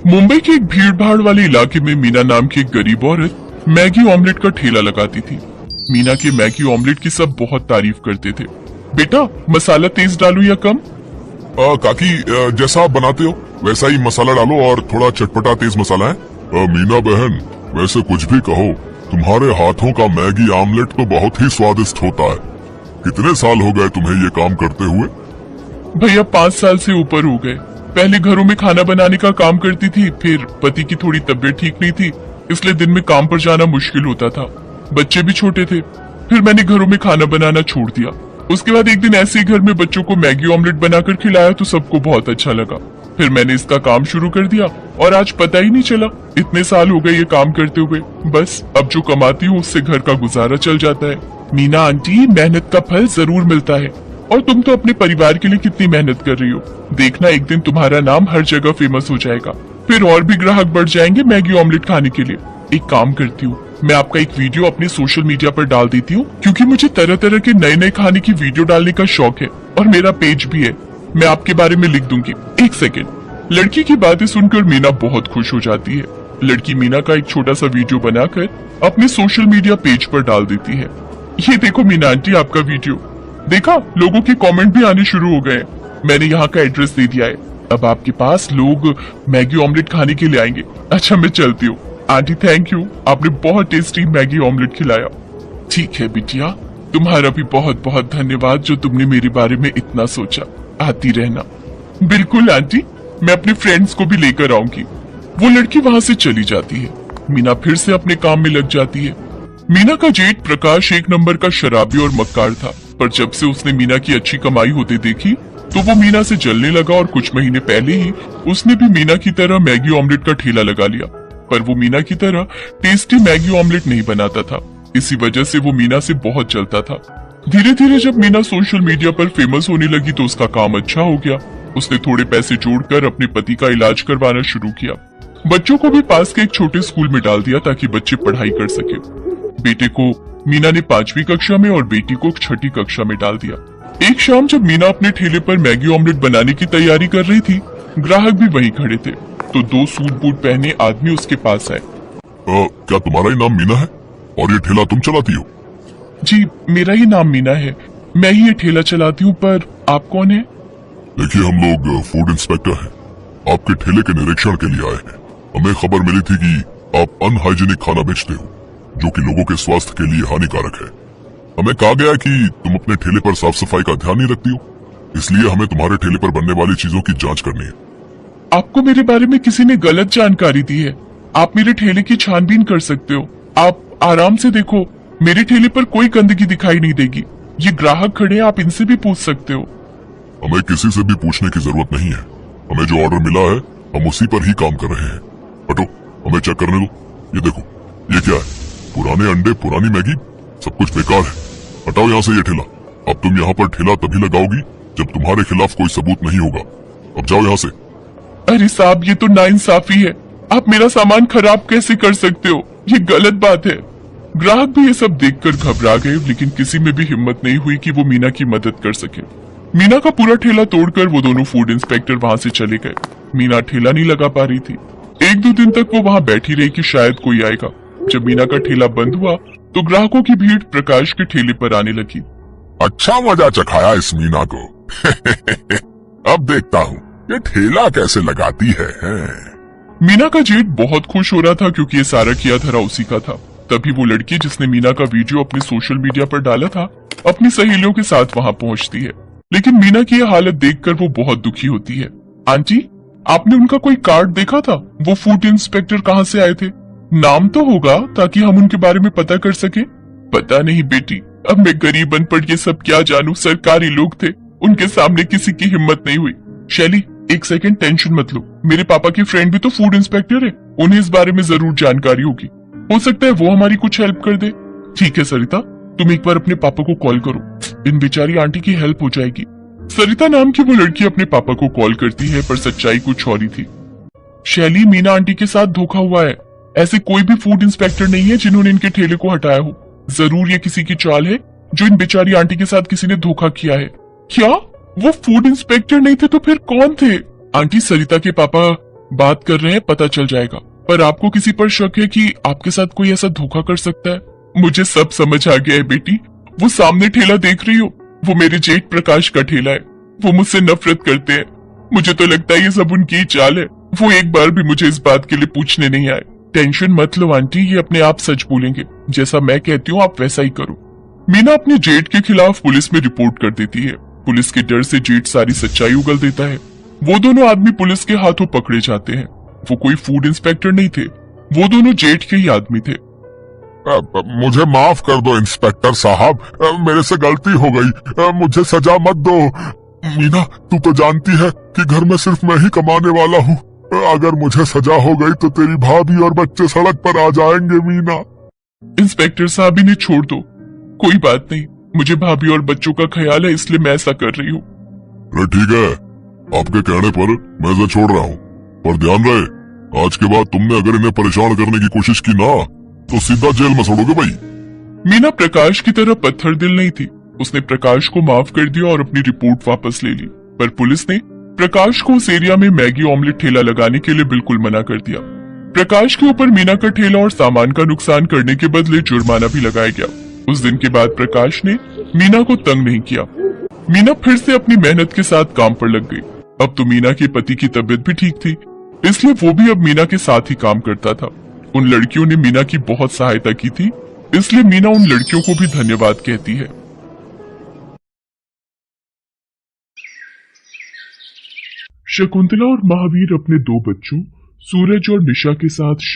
मुंबई के एक भीड़ भाड़ वाले इलाके में मीना नाम की एक गरीब औरत मैगी ऑमलेट का ठेला लगाती थी। मीना के मैगी ऑमलेट की सब बहुत तारीफ करते थे। बेटा, मसाला तेज डालूं या कम? काकी, जैसा आप बनाते हो वैसा ही मसाला डालो और थोड़ा चटपटा तेज मसाला है। मीना बहन, वैसे कुछ भी कहो, तुम्हारे हाथों का मैगी ऑमलेट तो बहुत ही स्वादिष्ट होता है। कितने साल हो गए तुम्हें ये काम करते हुए? भैया 5 साल से ऊपर हो गए। पहले घरों में खाना बनाने का काम करती थी, फिर पति की थोड़ी तबीयत ठीक नहीं थी, इसलिए दिन में काम पर जाना मुश्किल होता था। बच्चे भी छोटे थे, फिर मैंने घरों में खाना बनाना छोड़ दिया। उसके बाद एक दिन ऐसे ही घर में बच्चों को मैगी ऑमलेट बनाकर खिलाया तो सबको बहुत अच्छा लगा। फिर मैंने इसका काम शुरू कर दिया और आज पता ही नहीं चला इतने साल हो गए ये काम करते हुए। बस अब जो कमाती हूँ उससे घर का गुजारा चल जाता है। मीना आंटी, मेहनत का फल जरूर मिलता है और तुम तो अपने परिवार के लिए कितनी मेहनत कर रही हो। देखना एक दिन तुम्हारा नाम हर जगह फेमस हो जाएगा, फिर और भी ग्राहक बढ़ जाएंगे मैगी ऑमलेट खाने के लिए। एक काम करती हूँ, मैं आपका एक वीडियो अपने सोशल मीडिया पर डाल देती हूँ, क्योंकि मुझे तरह तरह के नए नए खाने की वीडियो डालने का शौक है और मेरा पेज भी है। मैं आपके बारे में लिख दूंगी। 1 सेकेंड। लड़की की बातें सुनकर मीना बहुत खुश हो जाती है। लड़की मीना का एक छोटा सा वीडियो बनाकर अपने सोशल मीडिया पेज पर डाल देती है। ये देखो मीना आंटी, आपका वीडियो देखा, लोगों के कमेंट भी आने शुरू हो गए। मैंने यहाँ का एड्रेस दे दिया है, अब आपके पास लोग मैगी ऑमलेट खाने के लिए आएंगे। अच्छा, मैं चलती हूँ। आंटी थैंक यू, आपने बहुत टेस्टी मैगी ऑमलेट खिलाया। ठीक है बिटिया, तुम्हारा भी बहुत बहुत धन्यवाद जो तुमने मेरे बारे में इतना सोचा। आती रहना। बिल्कुल आंटी, मैं अपने फ्रेंड्स को भी लेकर आऊंगी। वो लड़की वहाँ से चली जाती है। मीना फिर से अपने काम में लग जाती है। मीना का जेठ प्रकाश एक नंबर का शराबी और मक्कार था, पर जब से उसने मीना की अच्छी कमाई होते देखी तो वो मीना से जलने लगा और कुछ महीने पहले ही उसने भी मीना की तरह मैगी ऑमलेट का ठेला लगा लिया। पर वो मीना की तरह टेस्टी मैगी ऑमलेट नहीं बनाता था, इसी वजह से वो मीना से बहुत जलता था। धीरे धीरे जब मीना सोशल मीडिया पर फेमस होने लगी तो उसका काम अच्छा हो गया। उसने थोड़े पैसे जोड़कर अपने पति का इलाज करवाना शुरू किया। बच्चों को भी पास के एक छोटे स्कूल में डाल दिया ताकि बच्चे पढ़ाई कर सके। बेटे को मीना ने 5वीं कक्षा में और बेटी को 6ठी कक्षा में डाल दिया। एक शाम जब मीना अपने ठेले पर मैगी ऑमलेट बनाने की तैयारी कर रही थी, ग्राहक भी वहीं खड़े थे, तो 2 सूट बूट पहने आदमी उसके पास आए। क्या तुम्हारा ही नाम मीना है और ये ठेला तुम चलाती हो? जी, मेरा ही नाम मीना है, मैं ही ये ठेला चलाती हूँ। पर आप कौन है? देखिए, हम लोग फूड इंस्पेक्टर हैं, आपके ठेले के निरीक्षण के लिए आए हैं। हमें खबर मिली थी कि आप अनहाइजीनिक खाना बेचते हो जो कि लोगों के स्वास्थ्य के लिए हानिकारक है। हमें कहा गया कि तुम अपने ठेले पर साफ सफाई का ध्यान नहीं रखती हो, इसलिए हमें तुम्हारे ठेले पर बनने वाली चीजों की जांच करनी है। आपको मेरे बारे में किसी ने गलत जानकारी दी है। आप मेरे ठेले की छानबीन कर सकते हो। आप आराम से देखो, मेरे ठेले पर कोई गंदगी दिखाई नहीं देगी। ये ग्राहक खड़े हैं, आप इनसे भी पूछ सकते हो। हमें किसी से भी पूछने की जरूरत नहीं है। हमें जो ऑर्डर मिला है हम उसी पर ही काम कर रहे हैं। हटो, हमें चेक करने दो। ये देखो, ये क्या है? पुराने अंडे, पुरानी मैगी, सब कुछ बेकार है। हटाओ यहाँ से ये ठेला। अब तुम यहाँ पर ठेला तभी लगाओगी जब तुम्हारे खिलाफ कोई सबूत नहीं होगा। अब जाओ यहाँ से। अरे साहब, ये तो नाइंसाफी है। आप मेरा सामान खराब कैसे कर सकते हो? ये गलत बात है। ग्राहक भी ये सब देखकर घबरा गए, लेकिन किसी में भी हिम्मत नहीं हुई कि वो मीना की मदद कर सके। मीना का पूरा ठेला तोड़कर वो दोनों फूड इंस्पेक्टर वहाँ से चले गए। मीना ठेला नहीं लगा पा रही थी। 1-2 दिन तक वो वहाँ बैठी रही कि शायद कोई आएगा। जब मीना का ठेला बंद हुआ तो ग्राहकों की भीड़ प्रकाश के ठेले पर आने लगी। अच्छा मजा चखाया इस मीना को। अब देखता हूँ ये ठेला कैसे लगाती है। मीना का जेठ बहुत खुश हो रहा था क्योंकि ये सारा किया धरा उसी का था। तभी वो लड़की जिसने मीना का वीडियो अपने सोशल मीडिया पर डाला था अपनी सहेलियों के साथ वहाँ पहुँचती है। लेकिन मीना की यह हालत देखकर वो बहुत दुखी होती है। आंटी, आपने उनका कोई कार्ड देखा था? वो फूड इंस्पेक्टर कहाँ से आए थे? नाम तो होगा ताकि हम उनके बारे में पता कर सके। पता नहीं बेटी, अब मैं गरीब अनपढ़ ये सब क्या जानूं। सरकारी लोग थे, उनके सामने किसी की हिम्मत नहीं हुई। शैली, 1 सेकंड, टेंशन मत लो। मेरे पापा की फ्रेंड भी तो फूड इंस्पेक्टर है, उन्हें इस बारे में जरूर जानकारी होगी। हो सकता है वो हमारी कुछ हेल्प कर दे। ठीक है सरिता, तुम एक बार अपने पापा को कॉल करो, इन बेचारी आंटी की हेल्प हो जाएगी। सरिता नाम की वो लड़की अपने पापा को कॉल करती है, पर सच्चाई कुछ और ही थी। शैली, मीना आंटी के साथ धोखा हुआ है। ऐसे कोई भी फूड इंस्पेक्टर नहीं है जिन्होंने इनके ठेले को हटाया हो। जरूर ये किसी की चाल है जो इन बेचारी आंटी के साथ किसी ने धोखा किया है। क्या वो फूड इंस्पेक्टर नहीं थे तो फिर कौन थे? आंटी, सरिता के पापा बात कर रहे हैं, पता चल जाएगा। पर आपको किसी पर शक है कि आपके साथ कोई ऐसा धोखा कर सकता है? मुझे सब समझ आ गया है बेटी। वो सामने ठेला देख रही हो, वो मेरे जेठ प्रकाश का ठेला है। वो मुझसे नफरत करते हैं। मुझे तो लगता है ये सब उनकी ही चाल है। वो एक बार भी मुझे इस बात के लिए पूछने नहीं आए। टेंशन मत लो आंटी, ये अपने आप सच बोलेंगे। जैसा मैं कहती हूँ आप वैसा ही करो। मीना अपने जेठ के खिलाफ पुलिस में रिपोर्ट कर देती है। पुलिस के डर से जेठ सारी सच्चाई उगल देता है। वो दोनों आदमी पुलिस के हाथों पकड़े जाते हैं। वो कोई फूड इंस्पेक्टर नहीं थे, वो दोनों जेठ के ही आदमी थे। मुझे माफ कर दो इंस्पेक्टर साहब, मेरे से गलती हो गई, मुझे सजा मत दो। मीना, तू तो जानती है कि घर में सिर्फ मैं ही कमाने वाला हूँ। अगर मुझे सजा हो गई तो तेरी भाभी और बच्चे सड़क पर आ जाएंगे। मीना, इंस्पेक्टर साहब इन्हें छोड़ दो, कोई बात नहीं। मुझे भाभी और बच्चों का ख्याल है, इसलिए मैं ऐसा कर रही हूँ। अरे ठीक है, आपके कहने पर मैं इसे छोड़ रहा हूँ, पर ध्यान रहे आज के बाद तुमने अगर इन्हें परेशान करने की कोशिश की ना तो सीधा जेल में सड़ोगे भाई। मीना प्रकाश की तरह पत्थर दिल नहीं थी। उसने प्रकाश को माफ कर दिया और अपनी रिपोर्ट वापस ले ली। पर पुलिस ने प्रकाश को उस एरिया में मैगी ऑमलेट ठेला लगाने के लिए बिल्कुल मना कर दिया। प्रकाश के ऊपर मीना का ठेला और सामान का नुकसान करने के बदले जुर्माना भी लगाया गया। उस दिन के बाद प्रकाश ने मीना को तंग नहीं किया। मीना फिर से अपनी मेहनत के साथ काम पर लग गई। अब तो मीना के पति की तबीयत भी ठीक थी, इसलिए वो भी अब मीना के साथ ही काम करता था। उन लड़कियों ने मीना की बहुत सहायता की थी, इसलिए मीना उन लड़कियों को भी धन्यवाद कहती है। शकुंतला और महावीर अपने दो बच्चों सूरज और निशा के साथ